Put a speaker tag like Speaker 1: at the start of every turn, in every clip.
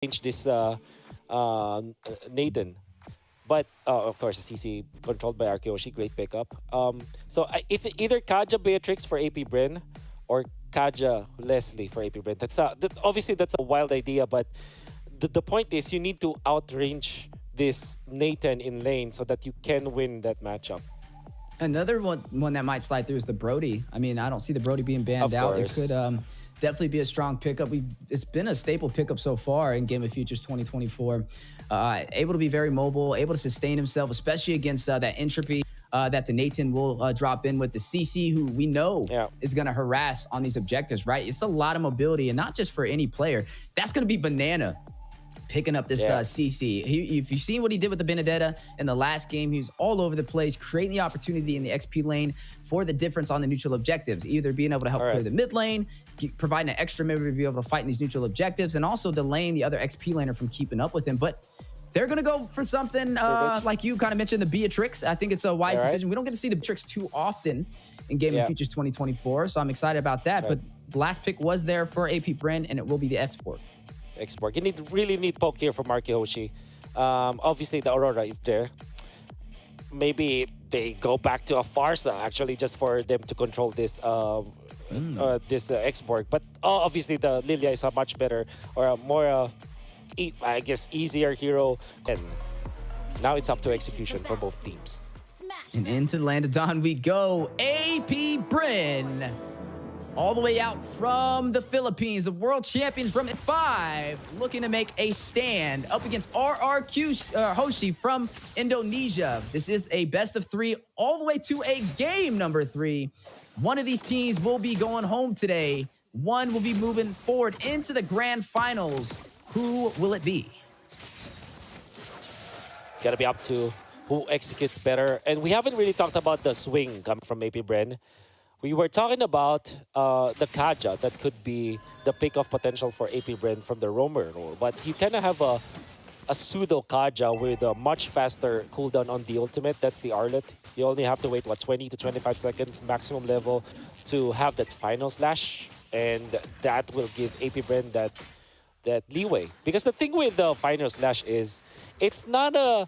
Speaker 1: change this Nathan. But of course, CC controlled by RKOshi, great pickup. If either Kaja Beatrix for AP Brin or Kaja Leslie for AP Brin. Obviously that's a wild idea, but the point is you need to outrange this Nathan in lane so that you can win that matchup.
Speaker 2: Another one that might slide through is the Brody. I mean, I don't see the Brody being banned out. It could definitely be a strong pickup. It's been a staple pickup so far in Game of Futures 2024. Able to be very mobile, able to sustain himself, especially against that entropy that the Nathan will drop in with the CC, who we know is going to harass on these objectives, right? It's a lot of mobility, and not just for any player. That's going to be Banana picking up this CC. If you've seen what he did with the Benedetta in the last game, he was all over the place, creating the opportunity in the XP lane for the difference on the neutral objectives, either being able to help clear the mid lane, providing an extra member to be able to fight in these neutral objectives, and also delaying the other XP laner from keeping up with him. But they're going to go for something like you kind of mentioned, the Beatrix. I think it's a wise decision. We don't get to see the Beatrix too often in Game of Futures 2024, so I'm excited about that. But the last pick was there for AP Bren, and it will be the export.
Speaker 1: You really need poke here from Marky. Obviously, the Aurora is there. Maybe they go back to a Farsa, actually, just for them to control this export. But obviously, the Lilia is a much better or a more, I guess, easier hero. And now it's up to execution for both teams.
Speaker 2: And into the Land of Dawn we go. AP Bren, all the way out from the Philippines, the world champions from 5, looking to make a stand up against RRQ Hoshi from Indonesia. This is a best of 3 all the way to a game number 3. One of these teams will be going home today. One will be moving forward into the grand finals. Who will it be?
Speaker 1: It's got to be up to who executes better. And we haven't really talked about the swing coming from AP Bren. We were talking about the Kaja that could be the pick-off potential for AP Bren from the roamer role. But you kind of have a pseudo Kaja with a much faster cooldown on the ultimate. That's the Arlet. You only have to wait, 20 to 25 seconds maximum level to have that final slash. And that will give AP Bren that leeway. Because the thing with the final slash is it's not a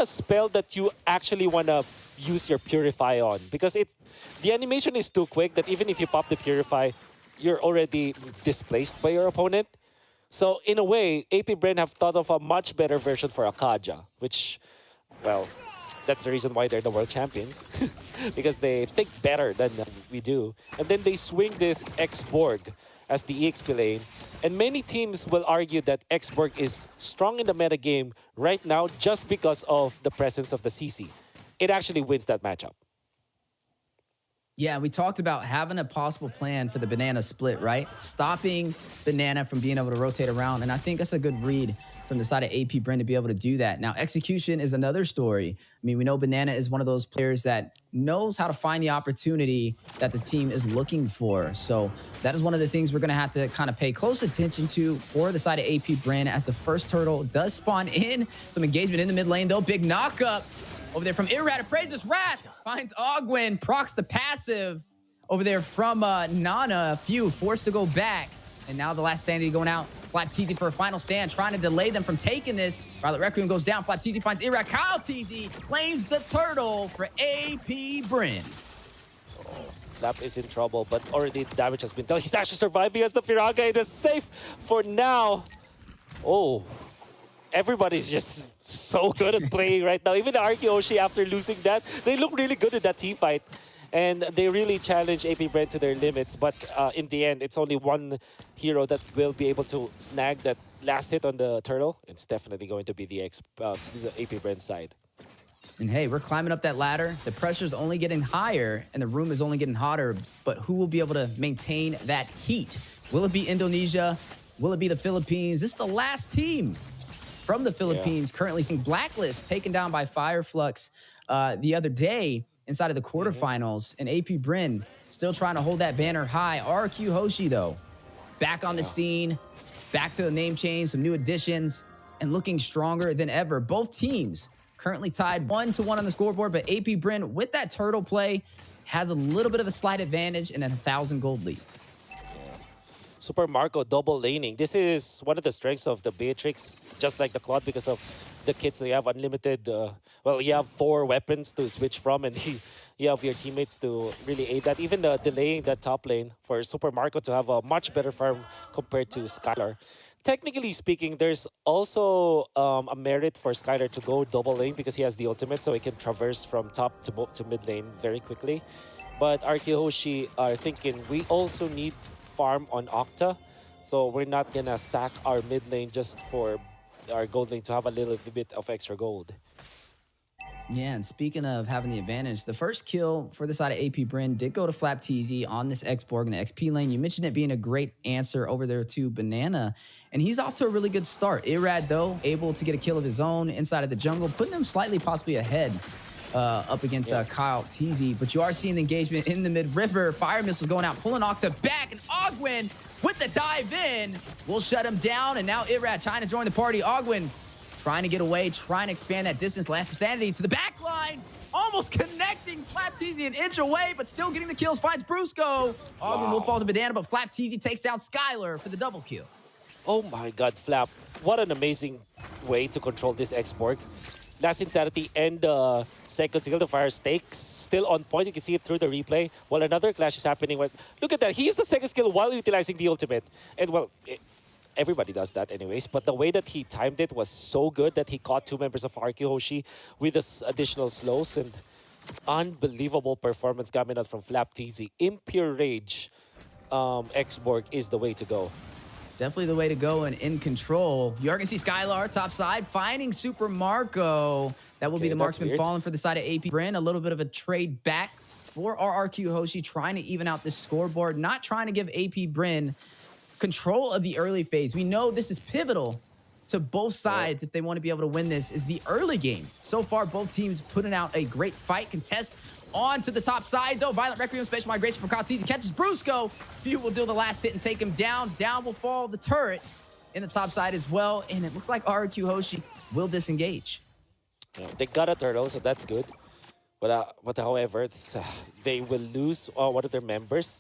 Speaker 1: spell that you actually want to use your Purify on, because the animation is too quick that even if you pop the Purify, you're already displaced by your opponent. So in a way, AP Bren have thought of a much better version for a Kaja, which, well, that's the reason why they're the world champions. Because they think better than we do. And then they swing this X-Borg as the EXP lane. And many teams will argue that X-Borg is strong in the meta game right now just because of the presence of the CC. It actually wins that matchup.
Speaker 2: Yeah, we talked about having a possible plan for the Banana split, right? Stopping Banana from being able to rotate around. And I think that's a good read from the side of AP Bren to be able to do that. Now, execution is another story. I mean, we know Banana is one of those players that knows how to find the opportunity that the team is looking for. So that is one of the things we're going to have to kind of pay close attention to for the side of AP Bren as the first turtle does spawn in. Some engagement in the mid lane, though. Big knock-up over there from Irad. Appraiser's Wrath finds Ogwyn, procs the passive over there from Nana. Few forced to go back. And now the last Sanity going out. Flat TZ for a final stand, trying to delay them from taking this. Violet Requiem goes down. Flat TZ finds Irad. Kyle TZ claims the turtle for AP Bren.
Speaker 1: Lap is in trouble, but already damage has been done. He's actually surviving as the Firaga. It is safe for now. Oh, everybody's just so good at playing right now. Even the RKOshi, after losing that, they look really good in that team fight. And they really challenge AP Bren to their limits. But in the end, it's only one hero that will be able to snag that last hit on the turtle. It's definitely going to be the AP Bren side.
Speaker 2: And hey, we're climbing up that ladder. The pressure's only getting higher, and the room is only getting hotter. But who will be able to maintain that heat? Will it be Indonesia? Will it be the Philippines? This is the last team from the Philippines currently seeing Blacklist taken down by Fireflux the other day inside of the quarterfinals. And AP Bren still trying to hold that banner high. RRQ Hoshi, though, back on the scene, back to the name change, some new additions, and looking stronger than ever. Both teams currently tied 1-1 on the scoreboard, but AP Bren, with that turtle play, has a little bit of a slight advantage and a 1,000 gold lead.
Speaker 1: Super Marco double laning. This is one of the strengths of the Beatrix, just like the Claude, because of the kits. You have unlimited, well, you have 4 weapons to switch from, and you have your teammates to really aid that. Even the delaying that top lane for Super Marco to have a much better farm compared to Skylar. Technically speaking, there's also a merit for Skylar to go double lane because he has the ultimate, so he can traverse from top to mid lane very quickly. But RRQ Hoshi are thinking we also need farm on Octa, so we're not gonna sack our mid lane just for our gold lane to have a little bit of extra gold.
Speaker 2: Yeah, and speaking of having the advantage, the first kill for the side of AP Bryn did go to Flap TZ on this X-Borg in the XP lane. You mentioned it being a great answer over there to Banana, and he's off to a really good start. Irad, though, able to get a kill of his own inside of the jungle, putting him slightly possibly ahead up against Kyle TZ. But you are seeing the engagement in the mid-river. Fire missiles going out, pulling Octa back, and Ogwin with the dive in will shut him down, and now Irad trying to join the party. Ogwin trying to get away, trying to expand that distance. Last Sanity to the back line. Almost connecting Flap TZ an inch away, but still getting the kills. Finds Brusco. Ogden will fall to Banana, but Flap TZ takes down Skylar for the double kill.
Speaker 1: Oh my god, Flap. What an amazing way to control this X-Borg. Last Insanity and second skill, the fire stakes still on point. You can see it through the replay while another clash is happening. Look at that. He used the second skill while utilizing the ultimate. And well, everybody does that anyways, but the way that he timed it was so good that he caught 2 members of RRQ Hoshi with this additional slows, and unbelievable performance coming out from Flap TZ. Impure Rage X-Borg is the way to go.
Speaker 2: Definitely the way to go and in control. You are going to see Skylar top side finding Super Marco. That will be the marksman falling for the side of AP Bryn. A little bit of a trade back for RRQ Hoshi, trying to even out this scoreboard, not trying to give AP Bryn control of the early phase. We know this is pivotal to both sides if they want to be able to win this, is the early game. So far, both teams putting out a great fight. Contest on to the top side, though. Violent Requiem, Special Migration from Katizi catches Brusco. Few will do the last hit and take him down. Down will fall the turret in the top side as well. And it looks like RRQ Hoshi will disengage.
Speaker 1: Yeah, they got a turtle, so that's good. But however, they will lose one of their members.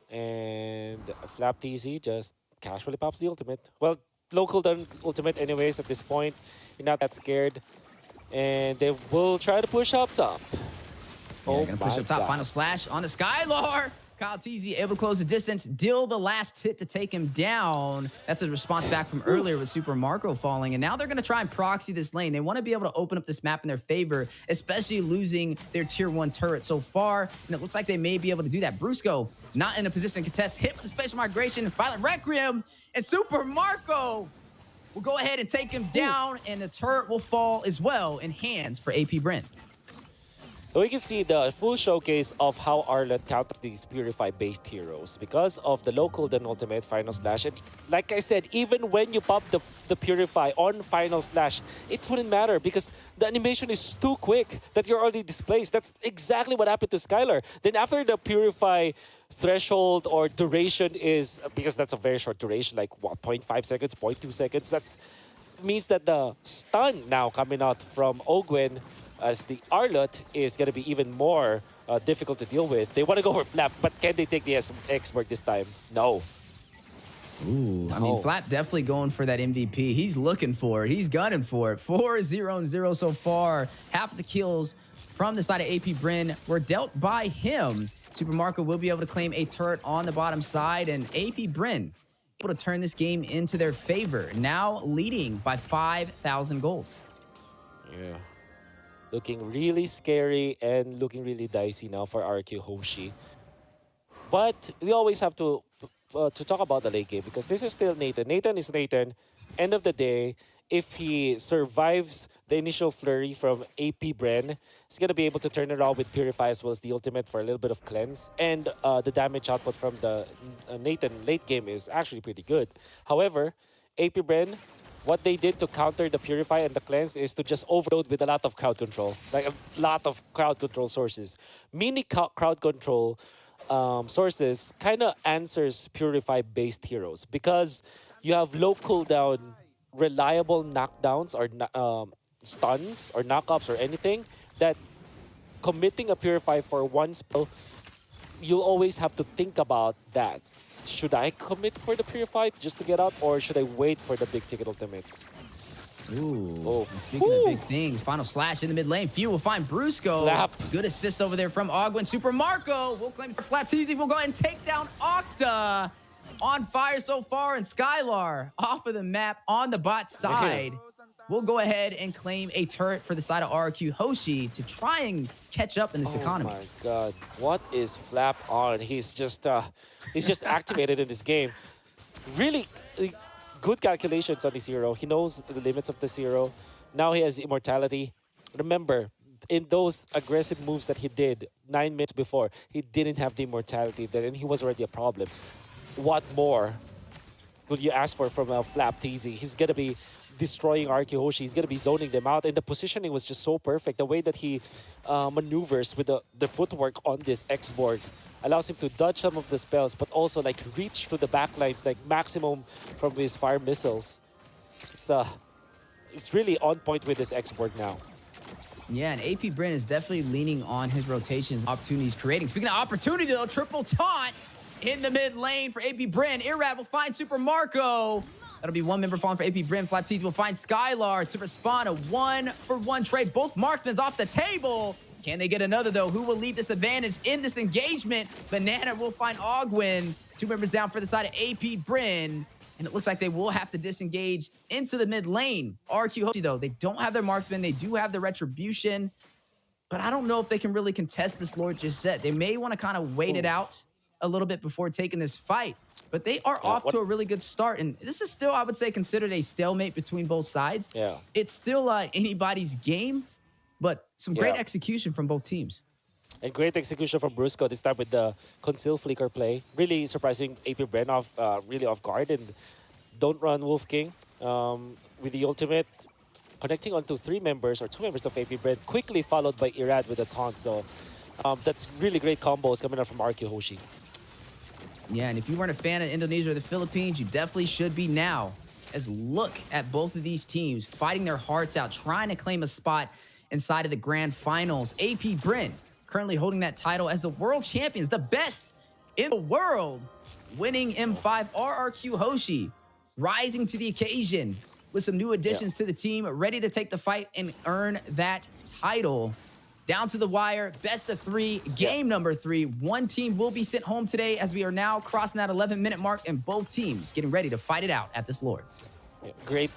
Speaker 1: And Flap TZ just casually pops the ultimate. Well, local done ultimate anyways at this point. You're not that scared. And they will try to push up top.
Speaker 2: Yeah, gonna push up top. Final slash on the Skylar. Kyle TZ able to close the distance, deal the last hit to take him down. That's a response back from earlier with Super Marco falling. And now they're going to try and proxy this lane. They want to be able to open up this map in their favor, especially losing their tier 1 turret so far. And it looks like they may be able to do that. Brusco not in a position to contest. Hit with the Spatial Migration. Violent Requiem. And Super Marco will go ahead and take him down. And the turret will fall as well in hands for AP Bryn.
Speaker 1: So we can see the full showcase of how Arlet counters these Purify-based heroes because of the low cooldown ultimate, Final Slash. And like I said, even when you pop the Purify on Final Slash, it wouldn't matter because the animation is too quick that you're already displaced. That's exactly what happened to Skylar. Then after the Purify threshold or duration is, because that's a very short duration, like what, 0.5 seconds, 0.2 seconds, that means that the stun now coming out from Ogwen as the Arlot is going to be even more difficult to deal with. They want to go for Flap, but can they take the X-Borg this time? No.
Speaker 2: Ooh, I mean, Flap definitely going for that MVP. He's looking for it. He's gunning for it. 4-0-0 so far. Half of the kills from the side of AP Bryn were dealt by him. Super Marco will be able to claim a turret on the bottom side, and AP Bryn able to turn this game into their favor. Now leading by 5,000 gold.
Speaker 1: Yeah. Looking really scary and looking really dicey now for RRQ Hoshi. But we always have to talk about the late game because this is still Nathan. Nathan is Nathan. End of the day, if he survives the initial flurry from AP Bren, he's going to be able to turn it around with Purify as well as the ultimate for a little bit of cleanse. And the damage output from the Nathan late game is actually pretty good. However, AP Bren, what they did to counter the Purify and the Cleanse is to just overload with a lot of crowd control. Like a lot of crowd control sources. Mini crowd control sources kind of answers Purify-based heroes because you have low cooldown, reliable knockdowns or stuns or knockups or anything that committing a Purify for one spell, you'll always have to think about that. should I commit for the purified just to get out, or should I wait for the big ticket ultimates?
Speaker 2: Ooh.
Speaker 1: Oh,
Speaker 2: And speaking of big things, final slash in the mid lane. Few will find Brusco.
Speaker 1: Flap.
Speaker 2: Good assist over there from Ogwin. Super Marco will claim for Flap. Teasy will go ahead and take down Octa. On fire so far, and Skylar off of the map on the bot side. We'll go ahead and claim a turret for the side of RRQ Hoshi to try and catch up in this economy.
Speaker 1: Oh my God, what is Flap on? He's just activated in this game. Really good calculations on this hero. He knows the limits of this hero. Now he has immortality. Remember, in those aggressive moves that he did 9 minutes before, he didn't have the immortality then, and he was already a problem. What more would you ask for from a Flap TZ? He's going to be destroying RRQ Hoshi. He's going to be zoning them out. And the positioning was just so perfect. The way that he maneuvers with the footwork on this X-Borg allows him to dodge some of the spells, but also like reach to the backlines, like maximum from his fire missiles. It's really on point with this X-Borg now.
Speaker 2: Yeah, and AP Bryn is definitely leaning on his rotations, opportunities creating. Speaking of opportunity, though, triple taunt in the mid lane for AP Bryn. Irad will find Super Marco. That'll be one member falling for AP Bryn. Flap Tees will find Skylar to respond. A 1-for-1 trade. Both marksmen's off the table. Can they get another, though? Who will lead this advantage in this engagement? Banana will find Ogwin. 2 members down for the side of AP Bryn. And it looks like they will have to disengage into the mid lane. RQ Hoshi, though, they don't have their marksman. They do have the retribution. But I don't know if they can really contest this Lord just yet. They may want to kind of wait it out a little bit before taking this fight. But they are off to a really good start. And this is still, I would say, considered a stalemate between both sides.
Speaker 1: Yeah.
Speaker 2: It's still anybody's game, but some great execution from both teams.
Speaker 1: And great execution from Brusco this time with the conceal flicker play. Really surprising AP Bren really off guard. And don't run Wolf King with the ultimate, connecting onto 3 members or 2 members of AP Bren, quickly followed by Irad with a taunt. So that's really great combos coming up from RQ Hoshi.
Speaker 2: Yeah, and if you weren't a fan of Indonesia or the Philippines, you definitely should be now. As look at both of these teams fighting their hearts out, trying to claim a spot inside of the grand finals. AP Bryn currently holding that title as the world champions, the best in the world, winning M5. RRQ Hoshi rising to the occasion with some new additions to the team, ready to take the fight and earn that title. Down to the wire, best of 3, game number 3. One team will be sent home today as we are now crossing that 11-minute mark, and both teams getting ready to fight it out at this Lord.
Speaker 1: Yeah, great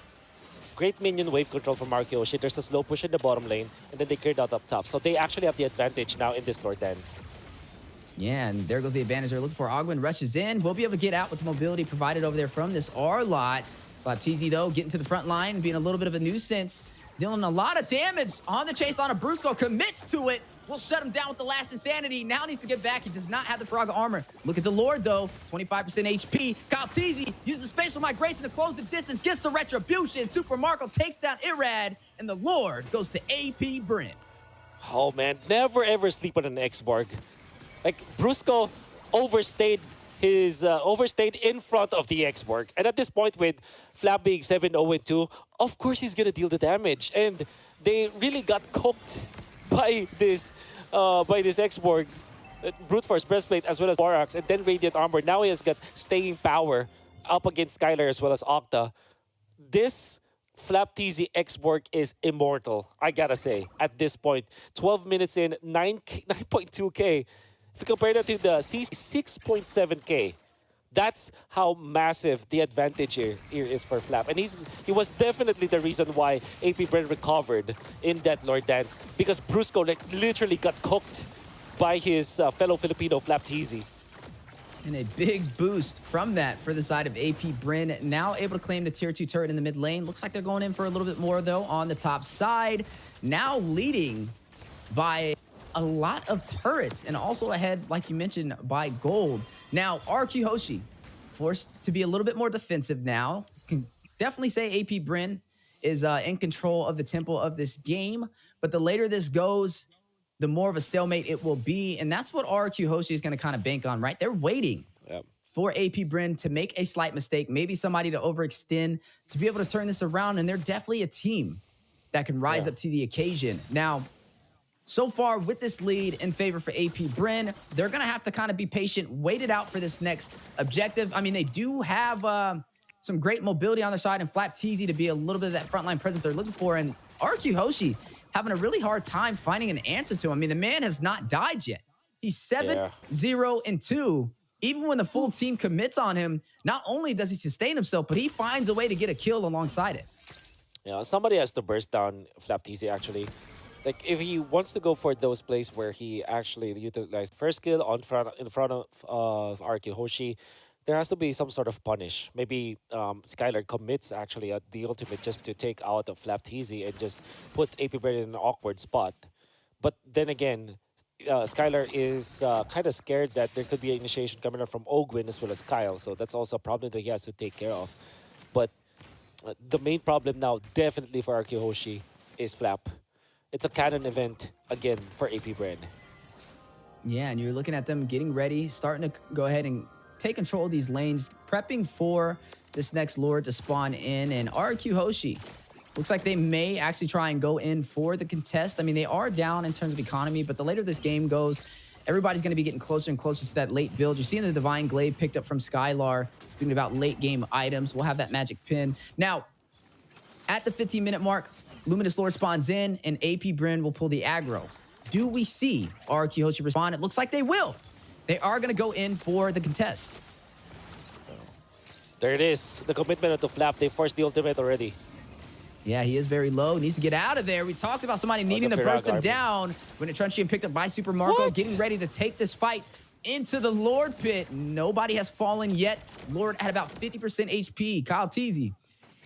Speaker 1: minion wave control from RQ Hoshi. There's a slow push in the bottom lane, and then they cleared out up top. So they actually have the advantage now in this Lord dance.
Speaker 2: Yeah, and there goes the advantage they're looking for. Ogwin rushes in. We'll be able to get out with the mobility provided over there from this R-Lot. Baptiste, though, getting to the front line, being a little bit of a nuisance. Dealing a lot of damage on the chase on a Brusco, commits to it. We'll shut him down with the last insanity. Now needs to get back. He does not have the Faraga armor. Look at the Lord, though. 25% HP. Kaltizi uses the spatial migration to close the distance. Gets the retribution. Super Marco takes down Irad. And the Lord goes to AP Bryn.
Speaker 1: Oh, man. Never, ever sleep on an X-Borg. Like, Brusco overstayed in front of the X-Borg. And at this point, with Flap being 7-0-2, of course he's gonna deal the damage. And they really got cooked by this X-Borg, Brute Force Breastplate as well as Borax, and then Radiant Armor. Now he has got staying power up against Skylar as well as Octa. This Flap TZ X-Borg is immortal, I gotta say, at this point. 12 minutes in, 9.2k. If you compare that to the CC 6.7k, that's how massive the advantage here is for Flap. And he was definitely the reason why AP Brent recovered in that Lord Dance, because Brusco literally got cooked by his fellow Filipino Flap TZ.
Speaker 2: And a big boost from that for the side of AP Bryn. Now able to claim the tier 2 turret in the mid lane. Looks like they're going in for a little bit more, though, on the top side. Now leading by a lot of turrets, and also ahead, like you mentioned, by gold. Now, RQ Hoshi forced to be a little bit more defensive now. Can definitely say AP Bryn is in control of the tempo of this game, but the later this goes, the more of a stalemate it will be, and that's what RQ Hoshi is going to kind of bank on, right? They're waiting for AP Bryn to make a slight mistake, maybe somebody to overextend, to be able to turn this around, and they're definitely a team that can rise up to the occasion. Now, so far with this lead in favor for AP Bryn. They're going to have to kind of be patient, wait it out for this next objective. I mean, they do have some great mobility on their side and Flap Teasy to be a little bit of that frontline presence they're looking for. And RRQ Hoshi having a really hard time finding an answer to him. I mean, the man has not died yet. He's 7-0-2. Even when the full team commits on him, not only does he sustain himself, but he finds a way to get a kill alongside it.
Speaker 1: Yeah, somebody has to burst down Flap TC actually. Like if he wants to go for those plays where he actually utilized first kill in front of RRQ Hoshi, there has to be some sort of punish. Maybe Skylar commits actually at the ultimate just to take out of Flap TZ and just put AP Bird in an awkward spot. But then again, Skylar is kind of scared that there could be an initiation coming up from Ogwin as well as Kyle. So that's also a problem that he has to take care of. But the main problem now, definitely for RQ Hoshi, is Flap. It's a canon event again for AP Brand.
Speaker 2: Yeah, and you're looking at them getting ready, starting to go ahead and take control of these lanes, prepping for this next Lord to spawn in. And RRQ Hoshi, looks like they may actually try and go in for the contest. I mean, they are down in terms of economy, but the later this game goes, everybody's going to be getting closer and closer to that late build. You're seeing the Divine Glaive picked up from Skylar. Speaking about late game items, we'll have that magic pin. Now, at the 15-minute mark, Luminous Lord spawns in, and AP Bryn will pull the aggro. Do we see RRQ Hoshi respond? It looks like they will. They are going to go in for the contest.
Speaker 1: There it is. The commitment to Flap. They forced the ultimate already.
Speaker 2: Yeah, he is very low. Needs to get out of there. We talked about somebody needing to burst him down when a Truncheon picked up by Super Marco, getting ready to take this fight into the Lord pit. Nobody has fallen yet. Lord at about 50% HP. Kyle Teasy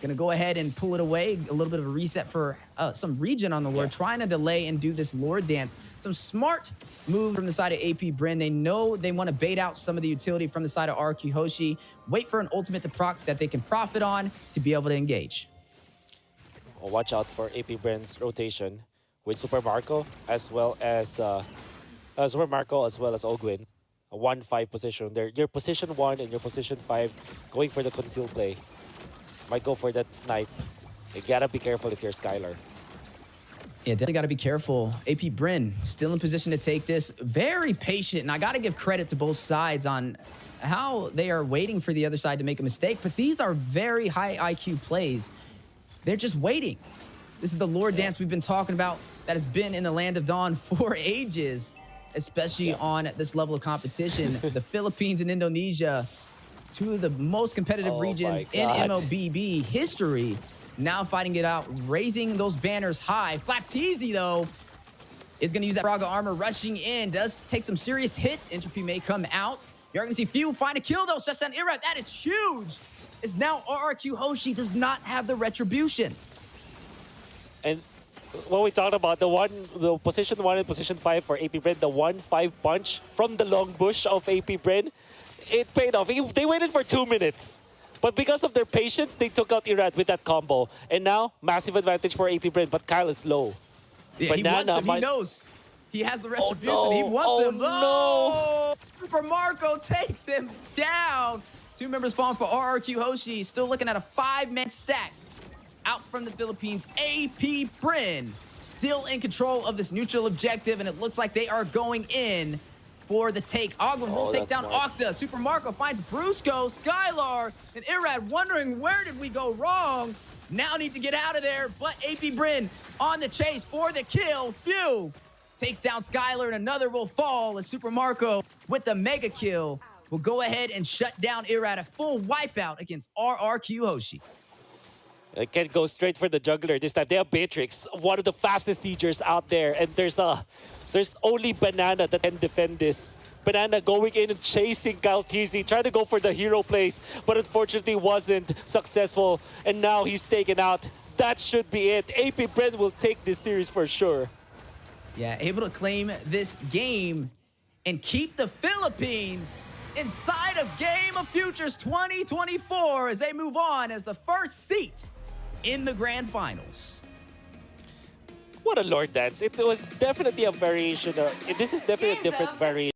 Speaker 2: gonna go ahead and pull it away. A little bit of a reset for some regen on the Lord, trying to delay and do this Lord dance. Some smart move from the side of AP Bryn. They know they want to bait out some of the utility from the side of RRQ Hoshi. Wait for an ultimate to proc that they can profit on to be able to engage.
Speaker 1: Well, watch out for AP Bryn's rotation with Super Marco as well as Ogwin. A 1-5 position. They're your position 1 and your position 5 going for the conceal play. Might go for that snipe. You gotta be careful if you're Skylar.
Speaker 2: Yeah, definitely got to be careful. AP Bryn still in position to take this. Very patient, and I got to give credit to both sides on how they are waiting for the other side to make a mistake, but these are very high IQ plays. They're just waiting. This is the Lord dance we've been talking about that has been in the Land of Dawn for ages, especially on this level of competition. The Philippines and Indonesia, two of the most competitive regions in MLBB history, now fighting it out, raising those banners high. Flap Teasy, though, is going to use that Braga armor, rushing in. Does take some serious hits. Entropy may come out. You're going to see Few find a kill, though. Shutdown Irad, that is huge. Is now RRQ Hoshi does not have the retribution.
Speaker 1: And what we talked about, the position 1 and position 5 for AP Bryn, the 1-5 punch from the long bush of AP Bryn, it paid off. They waited for 2 minutes. But because of their patience, they took out Irad with that combo. And now, massive advantage for AP Bryn, but Kyle is low.
Speaker 2: Yeah, he wants him. He knows. He has the retribution.
Speaker 1: Oh, no.
Speaker 2: He wants him.
Speaker 1: No.
Speaker 2: Super Marco takes him down. 2 members falling for RRQ Hoshi. Still looking at a 5-man stack. Out from the Philippines, AP Bryn still in control of this neutral objective, and it looks like they are going in for the take. Ogwin will take down Octa. Super Marco finds Brusco, Skylar, and Irad wondering where did we go wrong. Now need to get out of there, but AP Bryn on the chase for the kill. Few takes down Skylar, and another will fall as Super Marco with the mega kill will go ahead and shut down Irad. A full wipeout against RRQ Hoshi.
Speaker 1: They can go straight for the juggler this time. They have Beatrix, one of the fastest siegers out there, and there's only Banana that can defend this. Banana going in and chasing Kyle TZ, trying to go for the hero plays, but unfortunately wasn't successful, and now he's taken out. That should be it. AP Bryn will take this series for sure.
Speaker 2: Yeah, able to claim this game and keep the Philippines inside of Game of Futures 2024 as they move on as the first seat in the grand finals.
Speaker 1: What a Lord dance. It was definitely a variation. This is definitely a different variation.